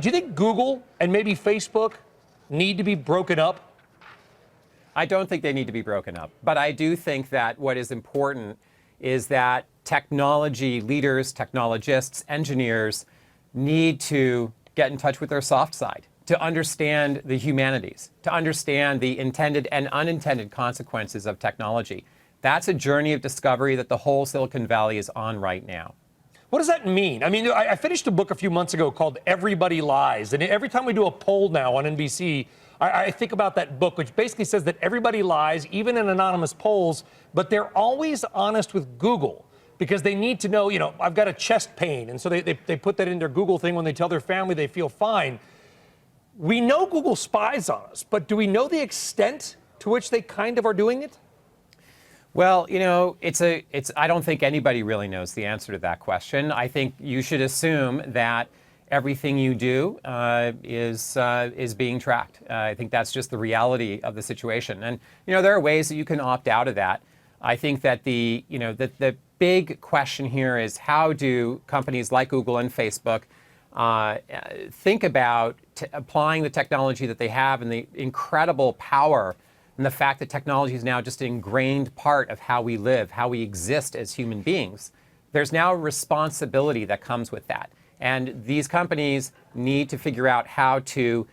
Do you think Google and maybe Facebook need to be broken up? I don't think they need to be broken up, but I do think that what is important is that technology leaders, technologists, engineers need to get in touch with their soft side, to understand the humanities, to understand the intended and unintended consequences of technology. That's a journey of discovery that the whole Silicon Valley is on right now. What does that mean? I mean, I finished a book a few months ago called Everybody Lies, and every time we do a poll now on NBC, I think about that book, which basically says that everybody lies, even in anonymous polls, but they're always honest with Google because they need to know, I've got a chest pain. And so they put that in their Google thing. When they tell their family, they feel fine. We know Google spies on us, but do we know the extent to which they kind of are doing it? Well, I don't think anybody really knows the answer to that question. I think you should assume that everything you do is being tracked. I think that's just the reality of the situation. And, there are ways that you can opt out of that. I think that the big question here is how do companies like Google and Facebook think about applying the technology that they have and the incredible power and the fact that technology is now just an ingrained part of how we live, how we exist as human beings. There's now a responsibility that comes with that. And these companies need to figure out how to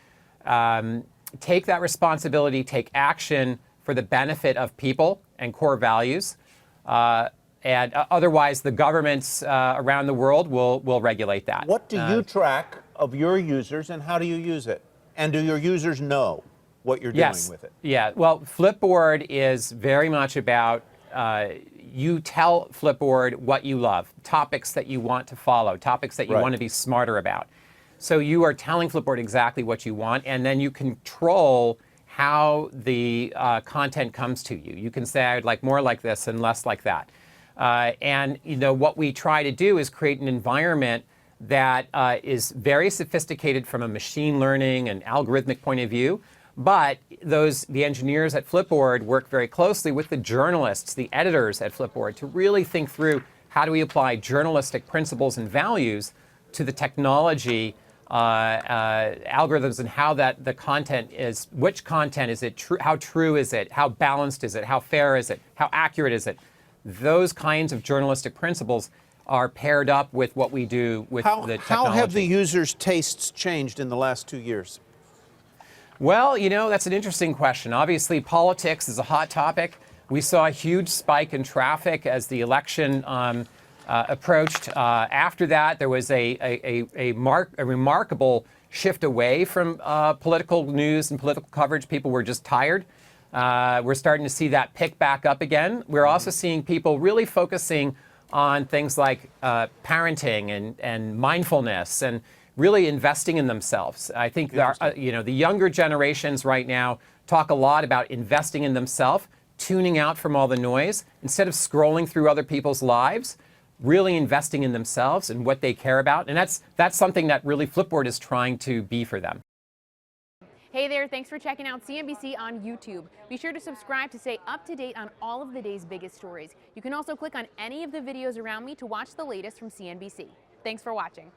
take that responsibility, take action for the benefit of people and core values. And otherwise, the governments around the world will regulate that. What do you track of your users, and how do you use it? And do your users know what you're doing with it? Yeah. Well, Flipboard is very much about you tell Flipboard what you love, topics that you want to follow, topics that you want to be smarter about. So you are telling Flipboard exactly what you want, and then you control how the content comes to you. You can say, I would like more like this and less like that. And what we try to do is create an environment that is very sophisticated from a machine learning and algorithmic point of view. But the engineers at Flipboard work very closely with the journalists, the editors at Flipboard, to really think through how do we apply journalistic principles and values to the technology algorithms and how the content is, which content is it, how true is it, how balanced is it, how fair is it, how accurate is it. Those kinds of journalistic principles are paired up with what we do with the technology. How have the users' tastes changed in the last 2 years? Well, that's an interesting question. Obviously, politics is a hot topic. We saw a huge spike in traffic as the election approached. After that, there was a remarkable shift away from political news and political coverage. People were just tired. We're starting to see that pick back up again. We're also seeing people really focusing on things like parenting and mindfulness and really investing in themselves. I think the younger generations right now talk a lot about investing in themselves, tuning out from all the noise, instead of scrolling through other people's lives, really investing in themselves and what they care about. And that's something that really Flipboard is trying to be for them. Hey there, thanks for checking out CNBC on YouTube. Be sure to subscribe to stay up to date on all of the day's biggest stories. You can also click on any of the videos around me to watch the latest from CNBC. Thanks for watching.